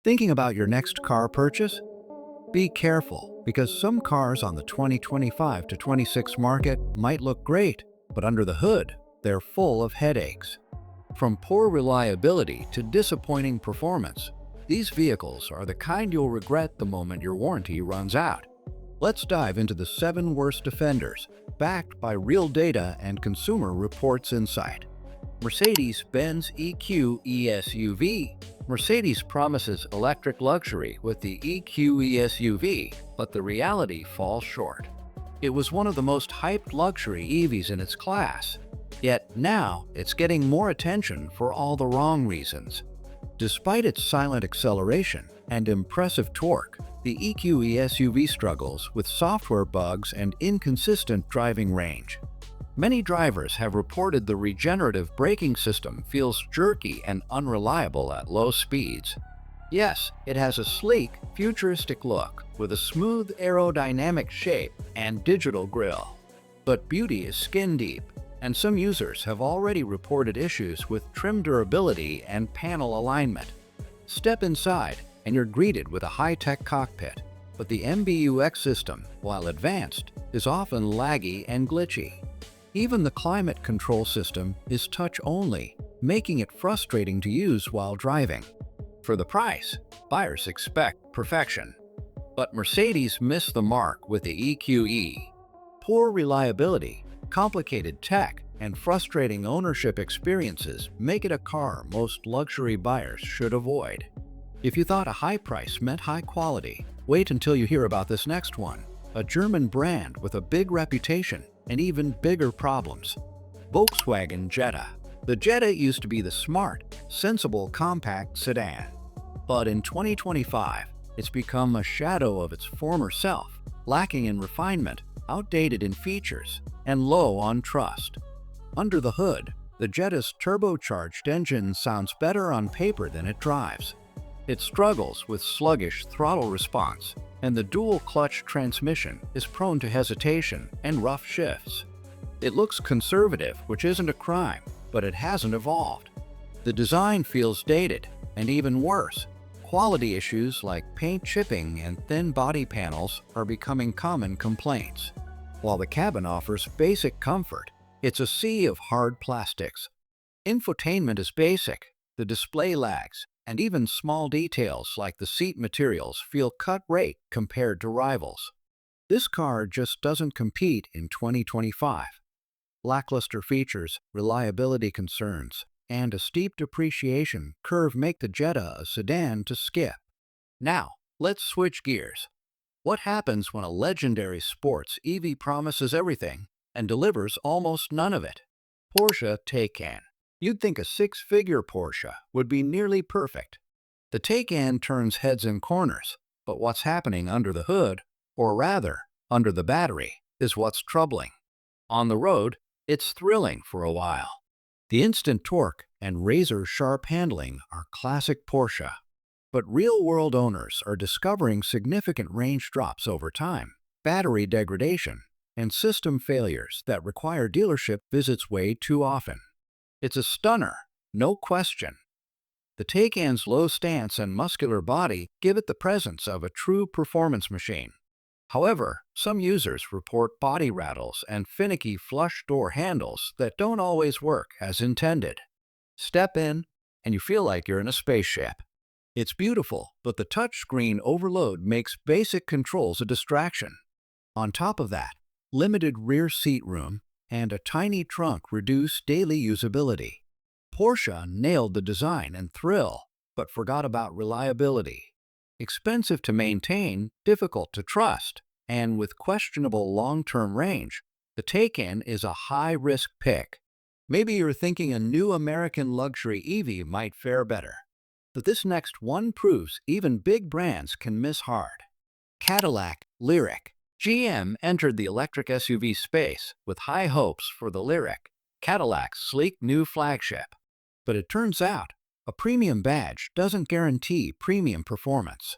Thinking about your next car purchase? Be careful, because some cars on the 2025 to 26 market might look great, but under the hood, they're full of headaches. From poor reliability to disappointing performance, these vehicles are the kind you'll regret the moment your warranty runs out. Let's dive into the 7 worst offenders, backed by real data and Consumer Reports insight. Mercedes-Benz EQE SUV. Mercedes promises electric luxury with the EQE SUV, but the reality falls short. It was one of the most hyped luxury EVs in its class, yet now it's getting more attention for all the wrong reasons. Despite its silent acceleration and impressive torque, the EQE SUV struggles with software bugs and inconsistent driving range. Many drivers have reported the regenerative braking system feels jerky and unreliable at low speeds. Yes, it has a sleek, futuristic look with a smooth aerodynamic shape and digital grille. But beauty is skin-deep, and some users have already reported issues with trim durability and panel alignment. Step inside, and you're greeted with a high-tech cockpit, but the MBUX system, while advanced, is often laggy and glitchy. Even the climate control system is touch-only, making it frustrating to use while driving. For the price, buyers expect perfection. But Mercedes missed the mark with the EQE. Poor reliability, complicated tech, and frustrating ownership experiences make it a car most luxury buyers should avoid. If you thought a high price meant high quality, wait until you hear about this next one. A German brand with a big reputation and even bigger problems. Volkswagen Jetta. The Jetta used to be the smart, sensible compact sedan. But in 2025, it's become a shadow of its former self, lacking in refinement, outdated in features, and low on trust. Under the hood, the Jetta's turbocharged engine sounds better on paper than it drives. It struggles with sluggish throttle response, and the dual-clutch transmission is prone to hesitation and rough shifts. It looks conservative, which isn't a crime, but it hasn't evolved. The design feels dated, and even worse, quality issues like paint chipping and thin body panels are becoming common complaints. While the cabin offers basic comfort, it's a sea of hard plastics. Infotainment is basic, the display lags, and even small details like the seat materials feel cut-rate compared to rivals. This car just doesn't compete in 2025. Lackluster features, reliability concerns, and a steep depreciation curve make the Jetta a sedan to skip. Now, let's switch gears. What happens when a legendary sports EV promises everything and delivers almost none of it? Porsche Taycan. You'd think a 6-figure Porsche would be nearly perfect. The Taycan turns heads and corners, but what's happening under the hood, or rather, under the battery, is what's troubling. On the road, it's thrilling for a while. The instant torque and razor-sharp handling are classic Porsche. But real-world owners are discovering significant range drops over time, battery degradation, and system failures that require dealership visits way too often. It's a stunner, no question. The Taycan's low stance and muscular body give it the presence of a true performance machine. However, some users report body rattles and finicky flush door handles that don't always work as intended. Step in, and you feel like you're in a spaceship. It's beautiful, but the touchscreen overload makes basic controls a distraction. On top of that, limited rear seat room and a tiny trunk reduce daily usability. Porsche nailed the design and thrill, but forgot about reliability. Expensive to maintain, difficult to trust, and with questionable long-term range, the Taycan is a high-risk pick. Maybe you're thinking a new American luxury EV might fare better. But this next one proves even big brands can miss hard. Cadillac Lyriq. GM entered the electric SUV space with high hopes for the Lyriq, Cadillac's sleek new flagship. But it turns out, a premium badge doesn't guarantee premium performance.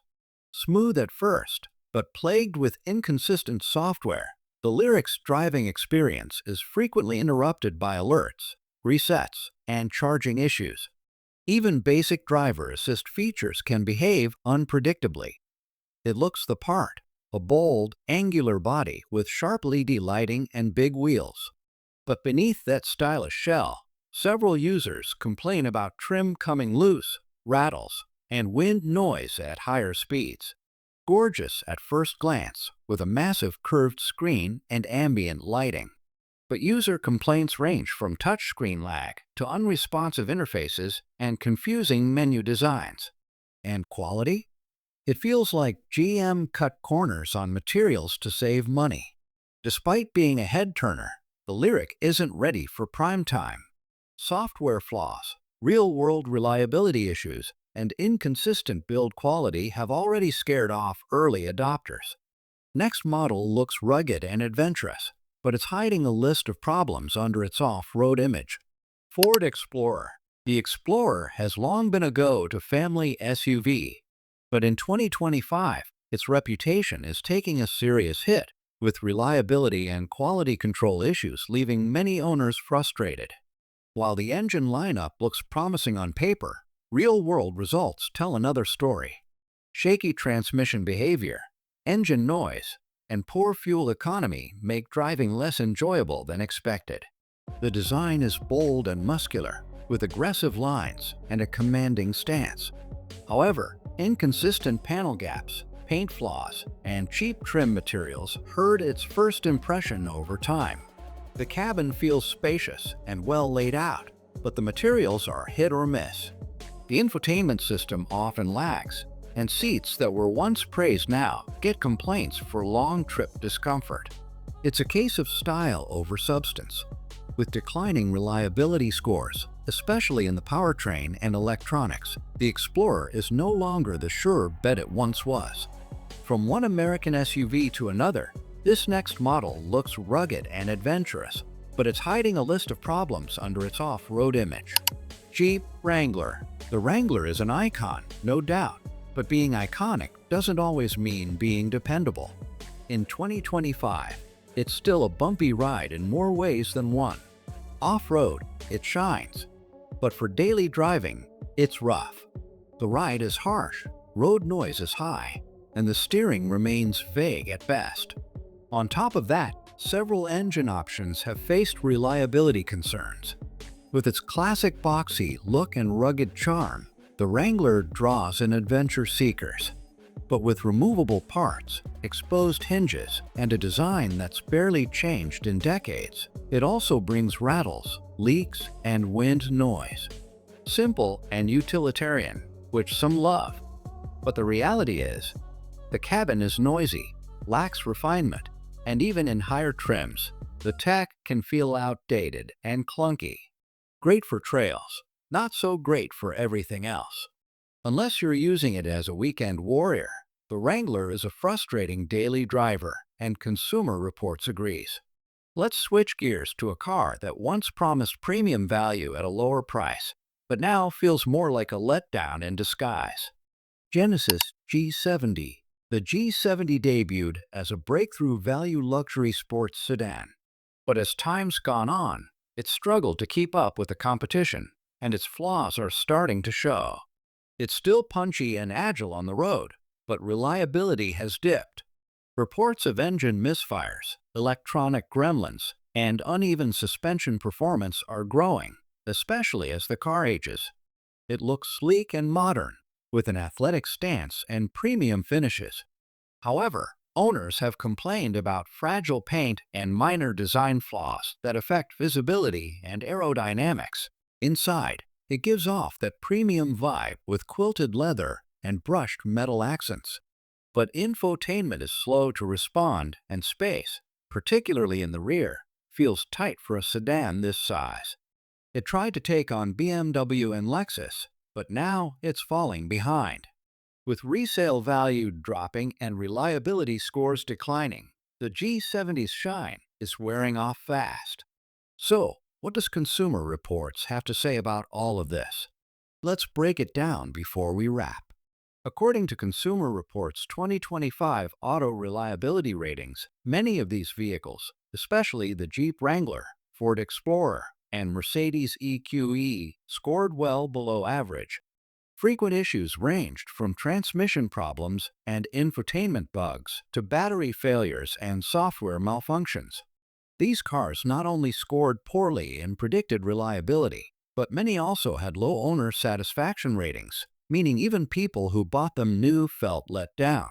Smooth at first, but plagued with inconsistent software, the Lyriq's driving experience is frequently interrupted by alerts, resets, and charging issues. Even basic driver assist features can behave unpredictably. It looks the part, a bold, angular body with sharp LED lighting and big wheels. But beneath that stylish shell, several users complain about trim coming loose, rattles, and wind noise at higher speeds. Gorgeous at first glance, with a massive curved screen and ambient lighting. But user complaints range from touchscreen lag to unresponsive interfaces and confusing menu designs. And quality? It feels like GM cut corners on materials to save money. Despite being a head-turner, the Lyric isn't ready for prime time. Software flaws, real-world reliability issues, and inconsistent build quality have already scared off early adopters. Next model looks rugged and adventurous, but it's hiding a list of problems under its off-road image. Ford Explorer. The Explorer has long been a go-to family SUV, but in 2025, its reputation is taking a serious hit, with reliability and quality control issues leaving many owners frustrated. While the engine lineup looks promising on paper, real-world results tell another story. Shaky transmission behavior, engine noise, and poor fuel economy make driving less enjoyable than expected. The design is bold and muscular, with aggressive lines and a commanding stance. However, inconsistent panel gaps, paint flaws, and cheap trim materials hurt its first impression over time. The cabin feels spacious and well laid out, but the materials are hit or miss. The infotainment system often lags, and seats that were once praised now get complaints for long trip discomfort. It's a case of style over substance, with declining reliability scores, especially in the powertrain and electronics. The Explorer is no longer the sure bet it once was. From one American SUV to another, this next model looks rugged and adventurous, but it's hiding a list of problems under its off-road image. Jeep Wrangler. The Wrangler is an icon, no doubt, but being iconic doesn't always mean being dependable. In 2025, it's still a bumpy ride in more ways than one. Off-road, it shines, but for daily driving, it's rough. The ride is harsh, road noise is high, and the steering remains vague at best. On top of that, several engine options have faced reliability concerns. With its classic boxy look and rugged charm, the Wrangler draws in adventure seekers. But with removable parts, exposed hinges, and a design that's barely changed in decades, it also brings rattles, leaks, and wind noise. Simple and utilitarian, which some love. But the reality is, the cabin is noisy, lacks refinement, and even in higher trims, the tech can feel outdated and clunky. Great for trails, not so great for everything else. Unless you're using it as a weekend warrior, the Wrangler is a frustrating daily driver, and Consumer Reports agrees. Let's switch gears to a car that once promised premium value at a lower price, but now feels more like a letdown in disguise. Genesis G70. The G70 debuted as a breakthrough value luxury sports sedan. But as time's gone on, it's struggled to keep up with the competition, and its flaws are starting to show. It's still punchy and agile on the road, but reliability has dipped. Reports of engine misfires, electronic gremlins, and uneven suspension performance are growing, especially as the car ages. It looks sleek and modern, with an athletic stance and premium finishes. However, owners have complained about fragile paint and minor design flaws that affect visibility and aerodynamics. Inside, it gives off that premium vibe with quilted leather and brushed metal accents. But infotainment is slow to respond, and space, particularly in the rear, feels tight for a sedan this size. It tried to take on BMW and Lexus, but now it's falling behind. With resale value dropping and reliability scores declining, the G70's shine is wearing off fast. So, what does Consumer Reports have to say about all of this? Let's break it down before we wrap. According to Consumer Reports' 2025 auto reliability ratings, many of these vehicles, especially the Jeep Wrangler, Ford Explorer, and Mercedes EQE scored well below average. Frequent issues ranged from transmission problems and infotainment bugs to battery failures and software malfunctions. These cars not only scored poorly in predicted reliability, but many also had low owner satisfaction ratings, meaning even people who bought them new felt let down.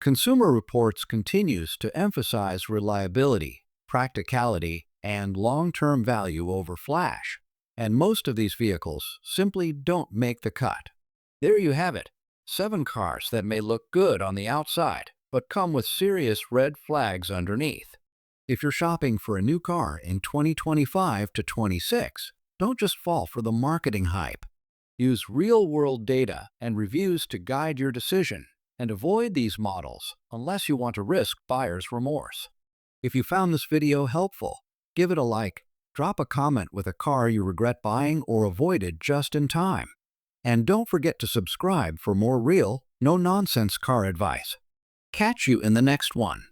Consumer Reports continues to emphasize reliability, practicality, and long-term value over flash, and most of these vehicles simply don't make the cut. There you have it, 7 cars that may look good on the outside, but come with serious red flags underneath. If you're shopping for a new car in 2025 to 26, don't just fall for the marketing hype. Use real-world data and reviews to guide your decision, and avoid these models unless you want to risk buyer's remorse. If you found this video helpful, give it a like, drop a comment with a car you regret buying or avoided just in time. And don't forget to subscribe for more real, no-nonsense car advice. Catch you in the next one.